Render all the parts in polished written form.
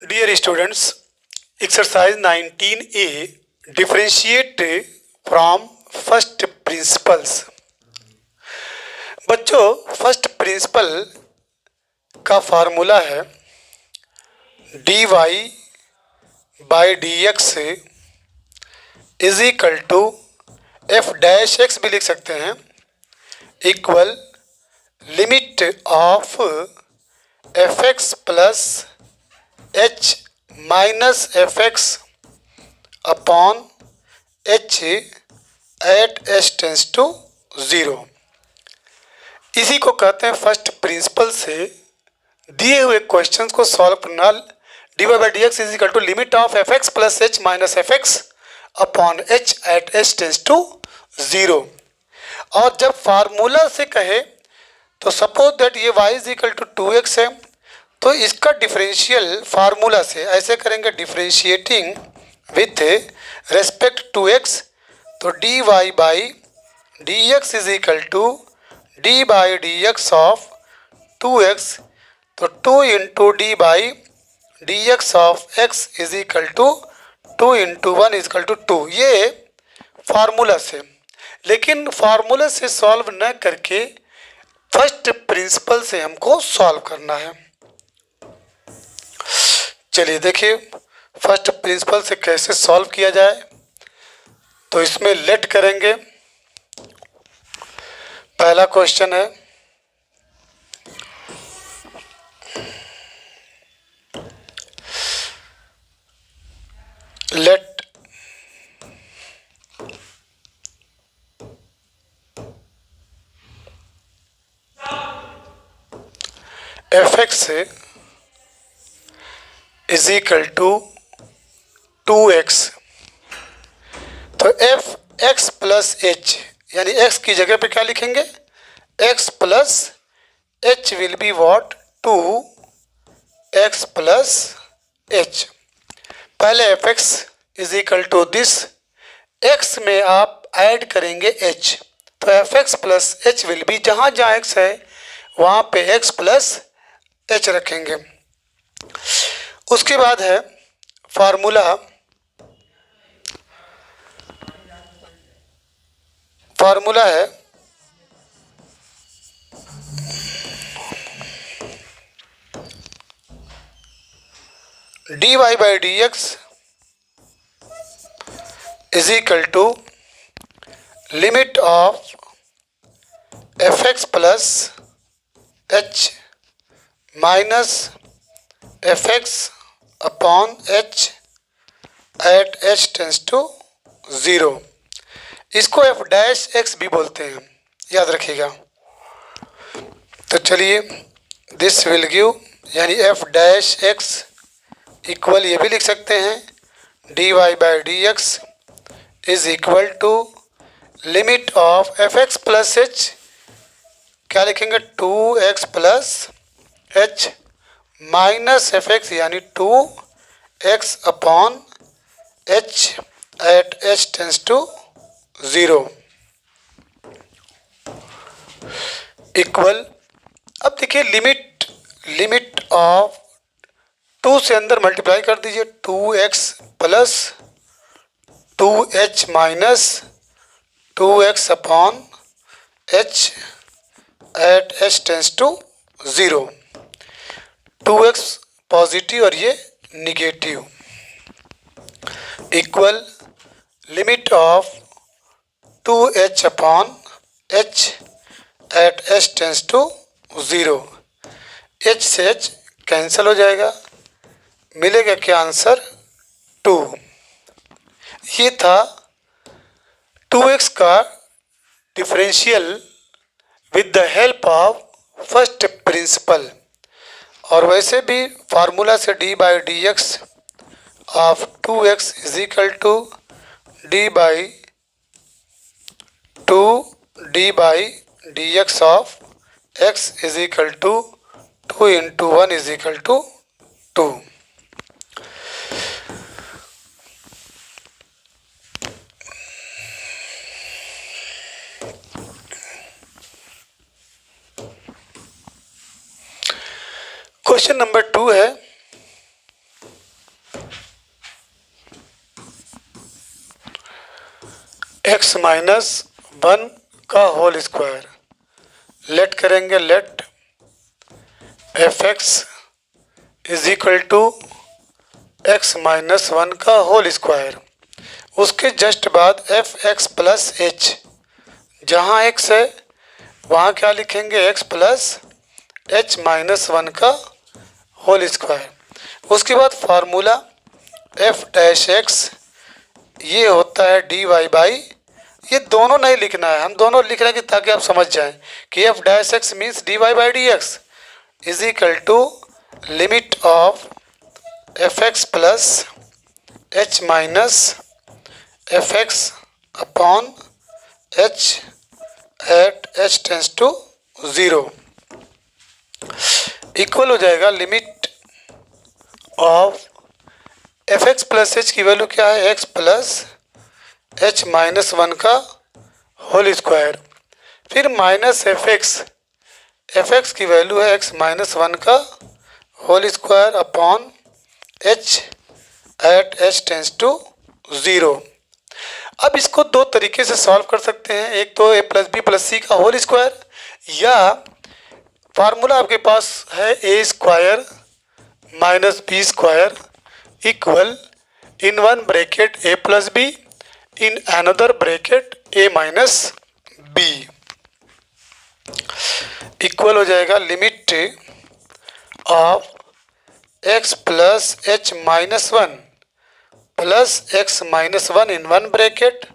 Dear students, exercise 19A, differentiate from first principles. बच्चों, first principle का formula है dy by D x is equal to f dash x भी लिख सकते हैं equal limit of F x plus H minus F x upon H at H tends to zero. इसी को कहते हैं फर्स्ट प्रिंसिपल से दिए हुए क्वेश्चंस को सॉल्व करना। D Y by D x is equal to limit of F x plus H minus F x upon H at H tends to zero. और जब फार्मूला से कहे तो सपोज दैट ये y is equal to two x है, तो इसका differential formula से ऐसे करेंगे differentiating with respect to x, तो d Y by D x is equal to d by D x of to x, तो two into d by D x of x is equal to two into one is equal to two. ये formula से, लेकिन formula से solve न करके first principle से हमको solve करना है। चलिए देखिए फर्स्ट प्रिंसिपल से कैसे सॉल्व किया जाए। तो इसमें लेट करेंगे। पहला क्वेश्चन है let F x is equal to two x, तो एफ एक्स प्लस एच यानी एक्स की जगह पे क्या लिखेंगे, x plus H will be what two x plus h. पहले f x is equal to this, x में आप ऐड करेंगे एच, तो F x plus H will be, जहाँ जहाँ एक्स है वहाँ पे एक्स प्लस एच रखेंगे। उसके बाद है फार्मूला है d Y by D x is equal to limit of F x plus H minus F x upon H at H tends to zero. इसको एफ डैश एक्स भी बोलते हैं, याद रखिएगा। तो चलिए दिस विल गिव यानी एफ डैश एक्स इक्वल, ये भी लिख सकते हैं d Y by D x is equal to limit of F x plus h, क्या लिखेंगे two x plus H minus F x यानी two x upon H at H tends to zero equal. अब देखिए limit of to से अंदर multiply कर दीजिए, two x plus two h minus two x upon H at H tends to zero. Two x positive और ये negative equal limit of two h upon H at H tends to zero. H से h cancel हो जाएगा, मिलेगा क्या answer two. ये था two x का differential with the help of first principle. और वैसे भी फार्मूला से d by D x of to x is equal to d by D x of x is equal to two into one is equal to two. Question number 2 है x minus one का whole square. Let करेंगे, let F x is equal to x minus one का whole square. उसके just बाद f x plus h, जहाँ x है वहाँ क्या लिखेंगे, x plus H minus one का होल स्क्वायर। उसके बाद फार्मूला एफ डैश एक्स ये होता है डी वाई बाई, ये दोनों नहीं लिखना है, हम दोनों लिख रहे हैं कि ताकि आप समझ जाएं कि f dash x means d Y by D x is equal to limit of F x plus H minus F x upon H at H tends to zero equal हो जाएगा limit of F x plus H की value क्या है, x plus H minus one का whole square, फिर minus F x की value है x minus one का whole square upon H at H tends to zero. अब इसको दो तरीके से सॉल्व कर सकते हैं, एक तो A plus B plus C का होल स्क्वायर, या फार्मूला आपके पास है A square minus B square equal in one bracket A plus B in another bracket A minus B equal हो जाएगा limit of X plus H minus one plus X minus one in one bracket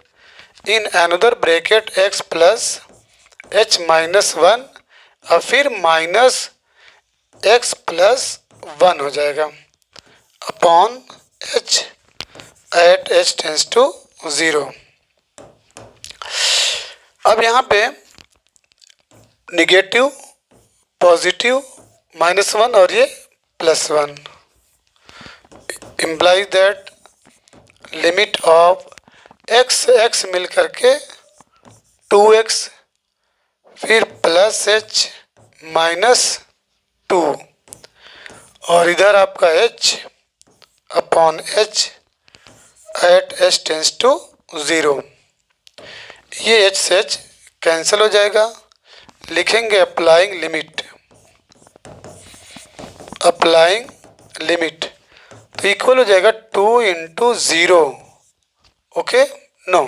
in another bracket X plus H minus one और फिर minus x plus one हो जाएगा upon H at H tends to zero. अब यहाँ पे negative positive minus one और ये plus one implies that limit of X मिल करके 2x फिर प्लस एच माइनस टू और इधर आपका h upon H at H tends to zero. ये एच से एच कैंसिल हो जाएगा, लिखेंगे अप्लाइंग लिमिट तो इक्वल हो जाएगा 2 into zero, okay no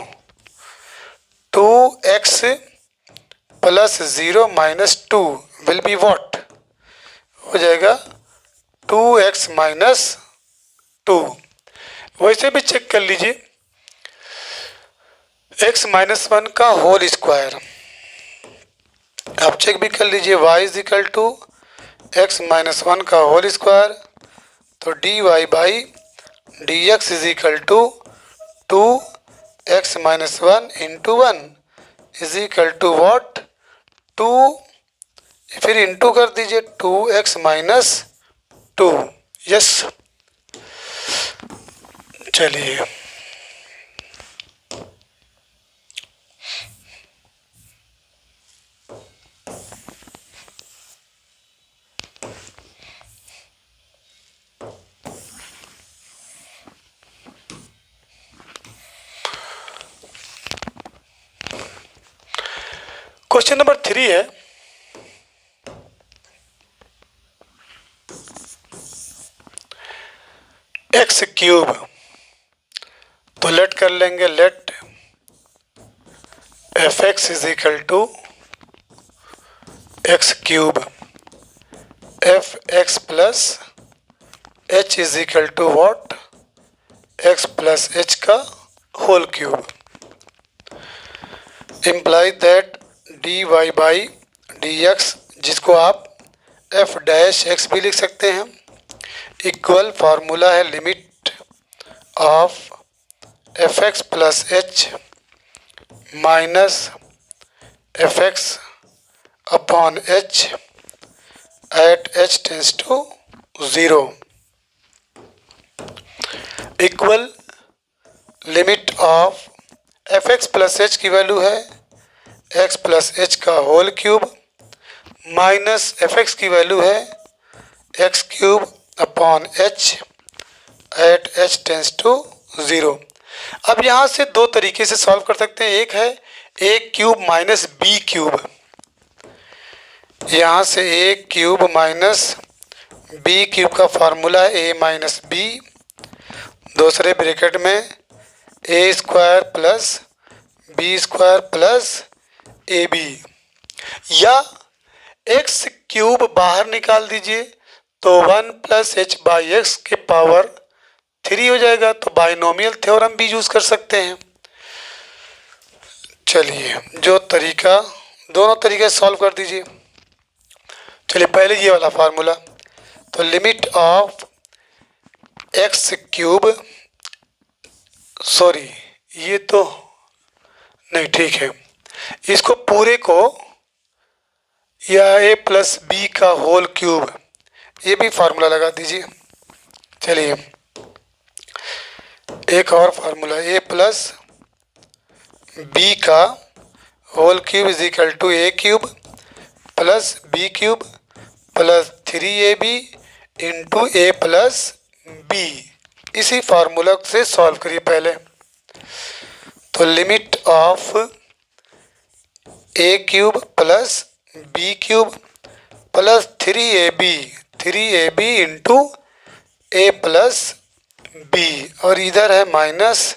2x plus zero minus two will be what, हो जाएगा 2x माइनस टू। वैसे भी चेक कर लीजिए, x माइनस वन का होल स्क्वायर आप चेक भी कर लीजिए, y is equal to x minus one का होल स्क्वायर, तो d Y by D x is equal to 2x minus one into one is equal to what 2, फिर into कर दीजिए 2x माइनस टू। यस, चलिए question number 3 है, x cube, तो let कर लेंगे, let F x is equal to x cube F x plus H is equal to what X plus H का whole cube implies that D Y by D X, जिसको आप F dash x भी लिख सकते हैं, equal formula है limit of F x plus H minus F x upon H at H tends to zero equal limit of F x plus H की value है x plus H का whole cube minus F x की value है x cube upon H at H tends to zero. अब यहाँ से दो तरीके से सॉल्व कर सकते हैं। एक है A cube minus B cube, यहाँ से A cube minus B cube का फार्मूला है ए माइनस बी, दूसरे ब्रैकेट में A square plus B square plus A B, या एक्स क्यूब बाहर निकाल दीजिए तो 1 प्लस एच बाई एक्स के पावर 3 हो जाएगा। तो बाइनोमियल थ्योरम भी यूज कर सकते हैं। चलिए जो तरीका, दोनों तरीके सॉल्व कर दीजिए। चलिए पहले ये वाला फार्मूला, तो limit of x cube, sorry ये तो नहीं, ठीक है, इसको पूरे को या ए प्लस बी का होल क्यूब, ये भी फार्मूला लगा दीजिए। चलिए एक और फार्मूला, ए प्लस बी का whole cube is equal to a cube plus b cube plus 3ab into a plus b. इसी फार्मूला से सॉल्व करिए पहले। तो limit of a cube plus b cube plus 3ab into a plus b, और इधर है minus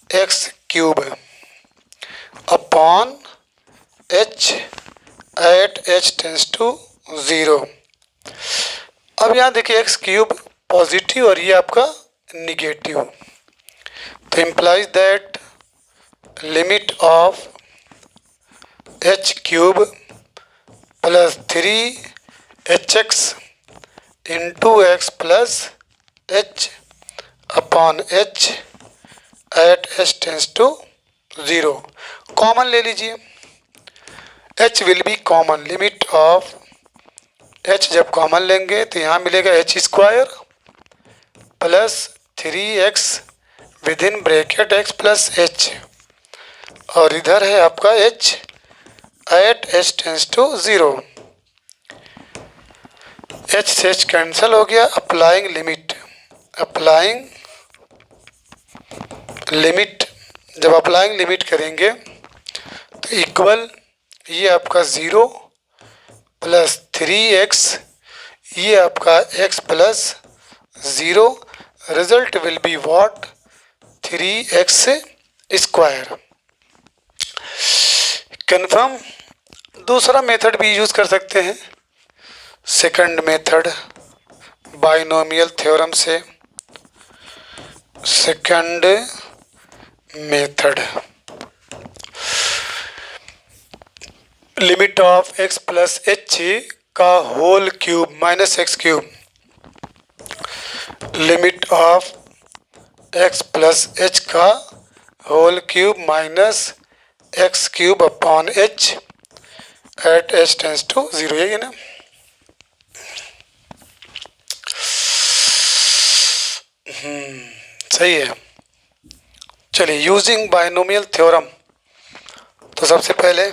x cube upon H at H tends to 0। अब यहाँ देखिए एक्स क्यूब पॉजिटिव और ये आपका निगेटिव, तो implies that limit of h cube plus 3hx into x plus h upon H at H tends to 0। Common ले लीजिए, h will be common, limit of h जब कॉमन लेंगे तो यहाँ मिलेगा h square plus 3x with in bracket x plus h, और इधर है आपका h at h tends to 0। h से h कैंसिल हो गया। अप्लाइंग लिमिट, अप्लाइंग लिमिट, जब अप्लाइंग लिमिट करेंगे तो इक्वल ये आपका 0 प्लस 3x, ये आपका x plus 0, result will be what 3x square. Confirm. दूसरा मेथड भी यूज कर सकते हैं, सेकंड मेथड बाइनोमियल थ्योरम से। Second method, limit of x plus H का whole cube minus x cube, limit of x plus H का whole cube minus x cube upon H at H tends to 0, यही ना। सही है। चलिए using binomial theorem, तो सबसे पहले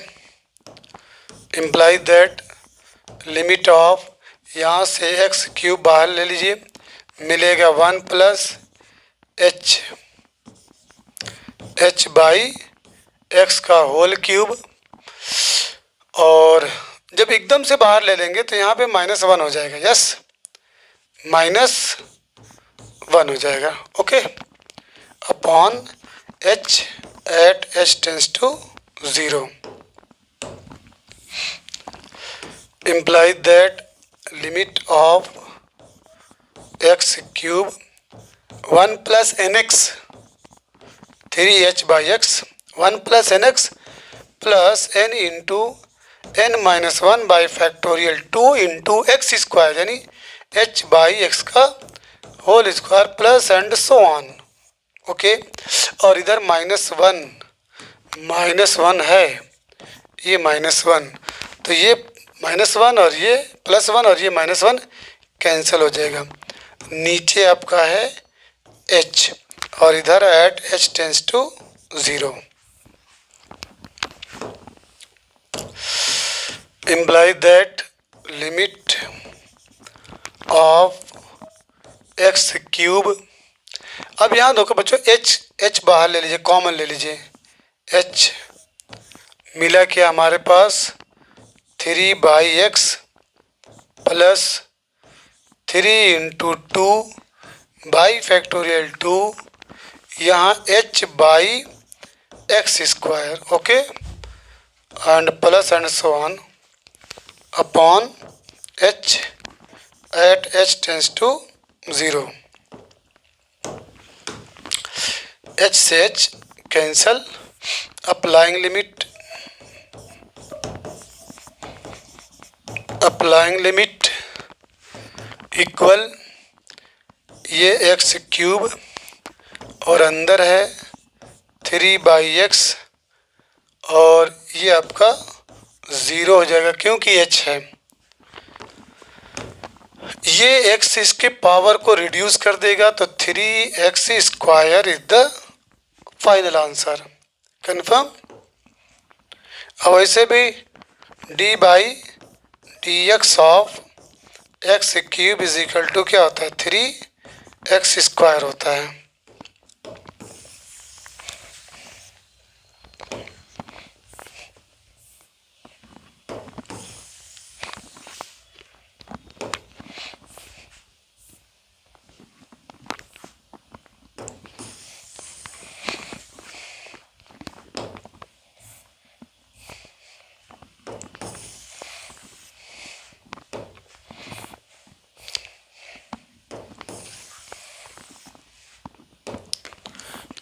इम्प्लाई दैट लिमिट ऑफ, यहाँ से एक्स क्यूब बाहर ले लीजिए, मिलेगा 1 प्लस एच बाई एक्स का होल क्यूब, और जब एकदम से बाहर ले लेंगे तो यहाँ पे -1 हो जाएगा। यस, -1 हो जाएगा। Okay, upon H at H tends to 0, imply that limit of x cube 1 plus n x 3h by x, 1 plus n x plus n into n minus 1 by factorial 2 into x square, यानी h by x का whole square plus and so on. Okay, और इधर -1 है, ये -1, तो ये -1 और ये +1 और ये -1 कैंसिल हो जाएगा। नीचे आपका है h और इधर at h tends to 0, imply that limit of x cube, अब यहाँ देखो बच्चों, एच बाहर ले लीजिए, कॉमन ले लीजिए। एच मिला क्या हमारे पास, 3/x प्लस 3 × 2 यहाँ h/x², okay, and plus and so on upon h at h tends to 0। h से h cancel, applying limit equal, ये x³ और अंदर है 3/x और ये आपका 0 हो जाएगा क्योंकि h है। ये x इसके पावर को रिड्यूस कर देगा तो 3x² is the final answer. Confirm. अब वैसे भी d/dx of x³ is equal to क्या होता है, 3x² होता है।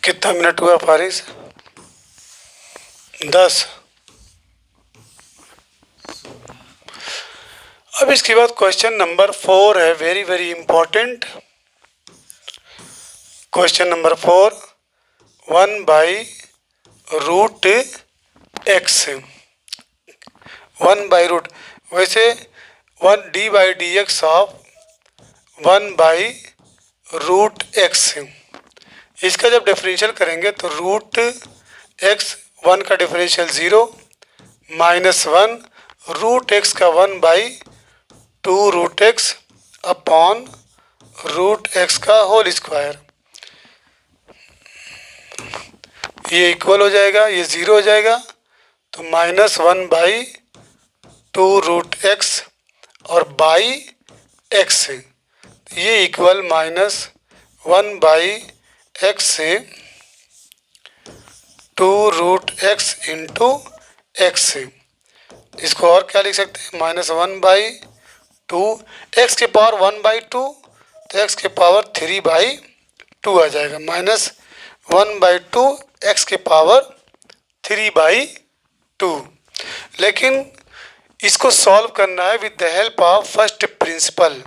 कितना मिनट हुआ फारिस? 10। अब इसके बाद क्वेश्चन नंबर 4 है, very very important. Question number 4, 1/√x, 1/√, वैसे 1 d/dx ऑफ 1/√x, इसका जब डिफरेंशियल करेंगे तो √x 1 का डिफरेंशियल 0 -1 √x का 1/2√x अपॉन √x का होल स्क्वायर, ये इक्वल हो जाएगा, ये 0 हो जाएगा तो -1/2√x और बाई x, ये इक्वल -1/x से 2√x इंटू x। इसको और क्या लिख सकते हैं, -1/2, x के पावर 1/2 तो x के पावर 3/2 आ जाएगा, -1/2 x के पावर 3/2। लेकिन इसको सॉल्व करना है with the help of first principle.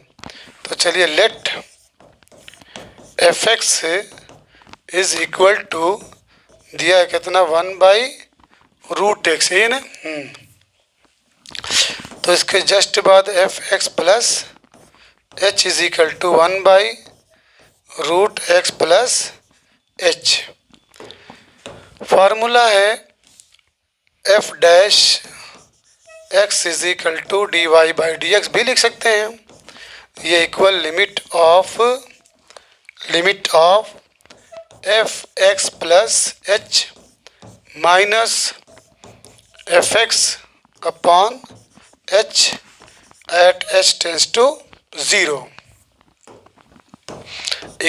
तो चलिए, let fx is equal to दिया है कितना, 1/√x है ना। तो इसके जस्ट बाद fx plus h is equal to 1/√x plus h। Formula है f' is equal to dy/dx भी लिख सकते हैं। ये equal limit of fx plus h minus fx upon h at h tends to 0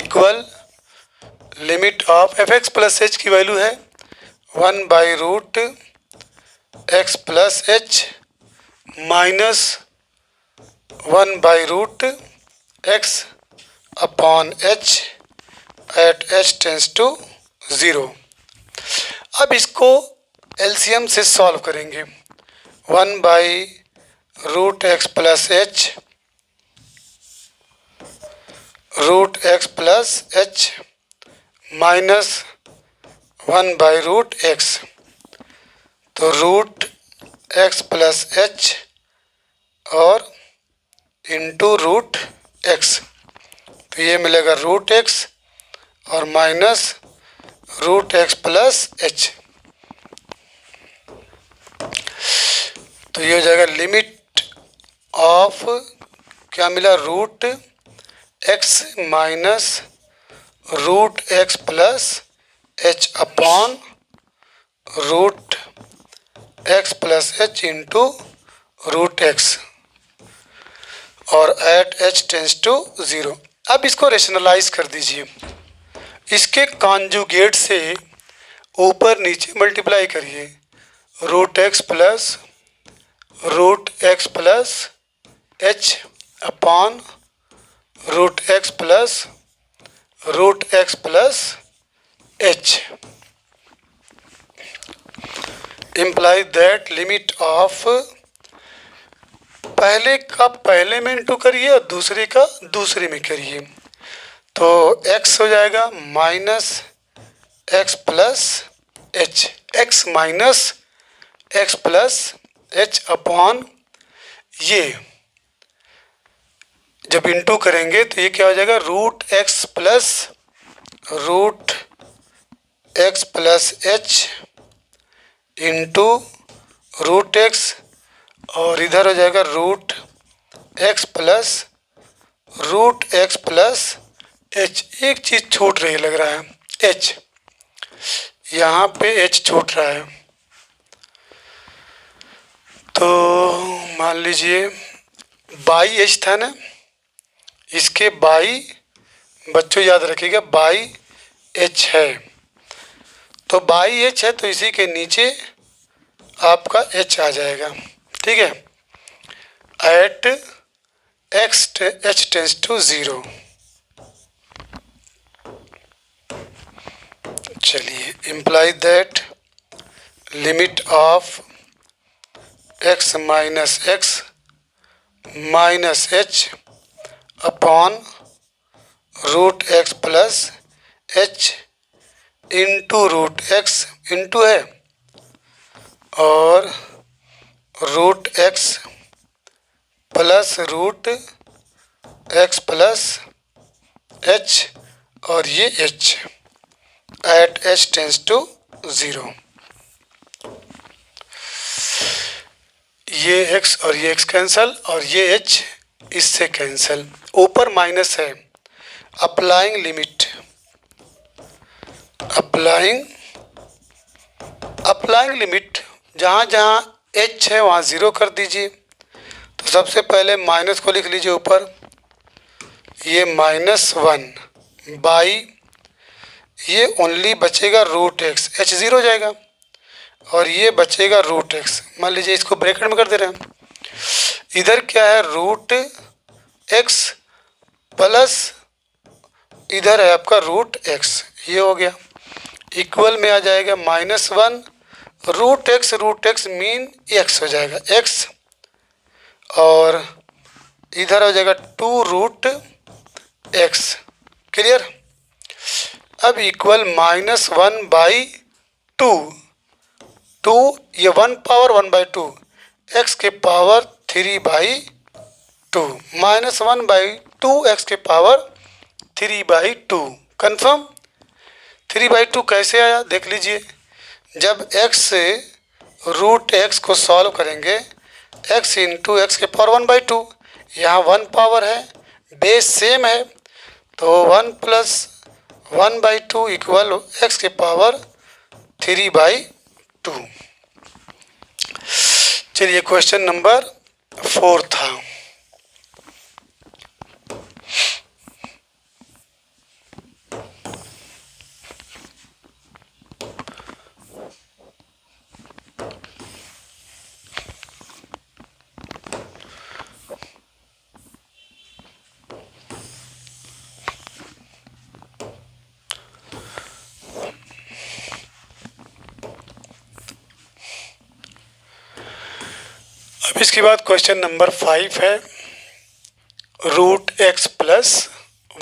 equal limit of fx plus h की value है 1/√x plus h minus 1/√x upon h at h tends to 0। अब इसको LCM से solve करेंगे। 1/√x plus h √x plus h minus 1/√x, तो √x plus h और into √x, तो ये मिलेगा √x और माइनस √x प्लस h, तो ये हो जाएगा लिमिट ऑफ क्या मिला, √x minus root x plus h upon root x plus h into root x और एट एच टेंस टू 0। अब इसको रेशनलाइज कर दीजिए, इसके कॉन्जुगेट से ऊपर नीचे मल्टीप्लाई करिए, root x plus h upon root x plus h imply that limit of पहले का पहले में इंटू करिए और दूसरे का दूसरे में करिए, तो x हो जाएगा minus x plus H, x minus x plus h upon ये जब इंटू करेंगे तो ये क्या हो जाएगा, root x plus h into root x और इधर हो जाएगा रूट एक्स प्लस एच। एक चीज़ छूट रही लग रहा है, एच, यहाँ पे एच छूट रहा है, तो मान लीजिए बाई एच था ना, इसके बाई बच्चों याद रखिएगा बाई एच है, तो बाई एच है तो इसी के नीचे आपका एच आ जाएगा, ठीक है, at x h tends to 0। चलिए imply that limit of x minus h upon root x plus h into root x into है और रूट एक्स प्लस एच और ये h at H tends to 0। ये x और ये x cancel और ये एच इससे कैंसल, ऊपर माइनस है, अप्लाइंग लिमिट, अप्लाइंग लिमिट जहाँ जहाँ एच है वहाँ 0 कर दीजिए। तो सबसे पहले माइनस को लिख लीजिए ऊपर, ये -1 बाई ये ओनली बचेगा रूट एक्स, एच 0 हो जाएगा और ये बचेगा रूट एक्स, मान लीजिए इसको ब्रैकेट में कर दे रहे हैं, इधर क्या है रूट एक्स प्लस इधर है आपका रूट एक्स, ये हो गया, इक्वल में आ जाएगा -1 रूट एक्स मीन एक्स हो जाएगा एक्स और इधर हो जाएगा 2 रूट एक्स, क्लियर। अब इक्वल -1/2 ये 1 पावर 1/2 एक्स के पावर 3/2 -1/2 एक्स के पावर 3/2 कन्फर्म। 3/2 कैसे आया देख लीजिए, जब x से रूट एक्स को सॉल्व करेंगे x इंटू एक्स के पावर 1/2, यहाँ 1 पावर है, बेस सेम है, तो 1 प्लस 1/2 इक्वल एक्स के पावर 3/2। चलिए क्वेश्चन नंबर 4 था। अब इसके बाद क्वेश्चन नंबर 5 है root x plus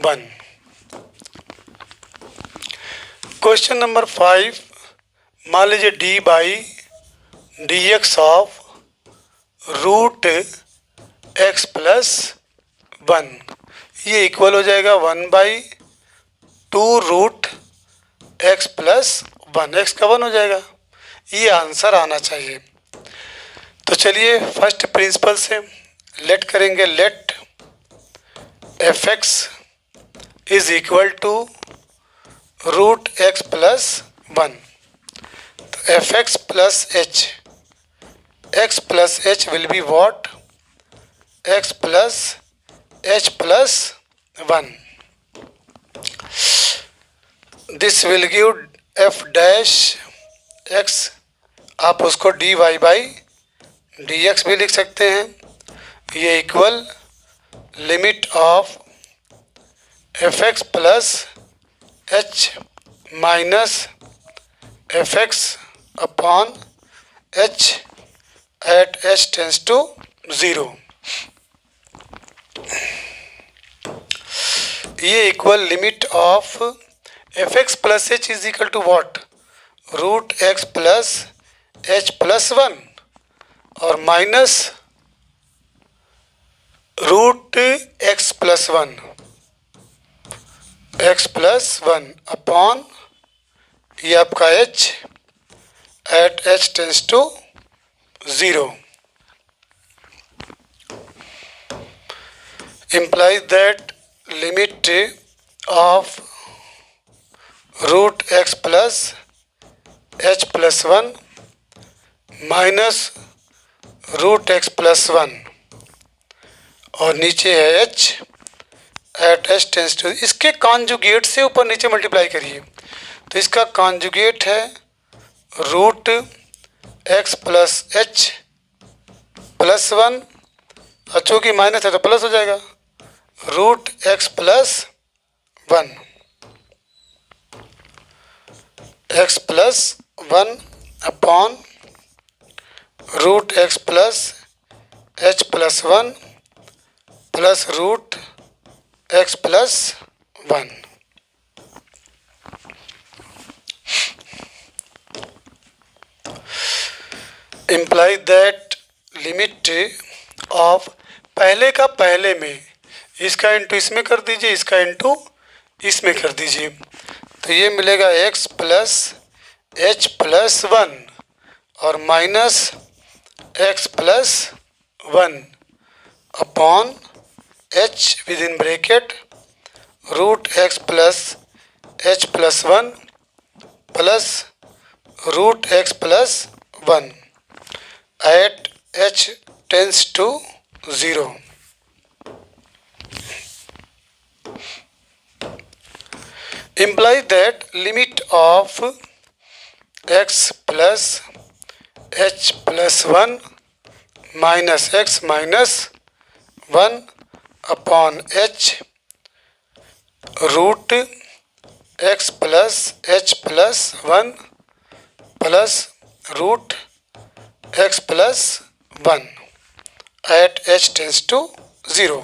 1। Question number 5, मान लीजिए d/dx of root x plus 1 ये इक्वल हो जाएगा 1/2 रूट एक्स प्लस 1, एक्स का 1 हो जाएगा, ये आंसर आना चाहिए। तो चलिए फर्स्ट प्रिंसिपल से लेट करेंगे, let F x is equal to root x plus one. तो F x plus H, X plus H will be what? X plus H plus one. This will give F dash X, आप उसको D Y by D X भी लिख सकते हैं। ये equal limit of F x plus H minus F x upon H at H tends to zero. ये equal limit of F x plus H is equal to what? Root x plus H plus one और minus root x plus one, x plus one upon ये आपका H at H tends to zero. implies that limit of root x plus h plus 1 minus root x plus one और नीचे है h at h tends to, इसके conjugate से ऊपर नीचे multiply करिए तो इसका कॉन्जुगेट है root x plus H plus one, और चूँकि माइनस है तो प्लस हो जाएगा, root x plus one, x plus one upon root x plus H plus one plus root x plus one. Imply that limit of पहले का पहले में, इसका इंटू इसमें कर दीजिए, इसका इंटू इसमें कर दीजिए, तो ये मिलेगा X plus H plus one और minus x plus one upon H with in bracket root x plus H plus one plus root x plus one at H tends to zero. imply that limit of x plus h plus 1 minus x minus 1 upon h root x plus h plus 1 plus root x plus 1 at h tends to 0।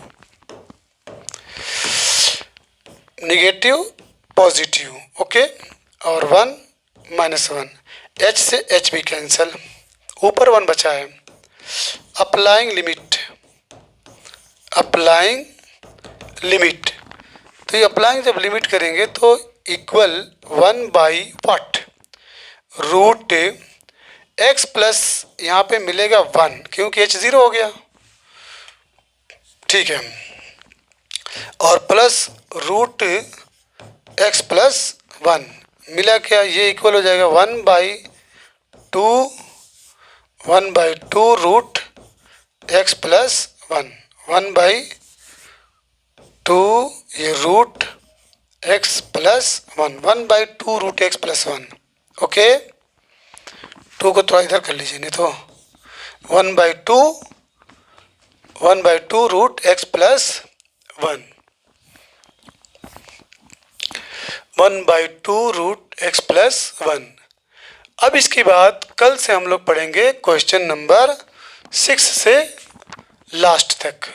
Negative positive, okay, और one minus one, H से H भी cancel, ऊपर one बचा है। Applying limit, applying limit, तो ये applying जब limit करेंगे तो equal one by what? Root x plus यहाँ पे मिलेगा वन क्योंकि एच ज़ीरो हो गया, ठीक है, और plus root x plus one मिला क्या? ये इक्वल हो जाएगा one by two root x plus one, one by two ये root x plus one, one by two root x plus one, okay. Two को थोड़ा इधर कर लीजिए, नहीं तो one by two root x plus one, one by two root x plus one. अब इसके बाद कल से हम लोग पढ़ेंगे क्वेश्चन नंबर 6 से लास्ट तक।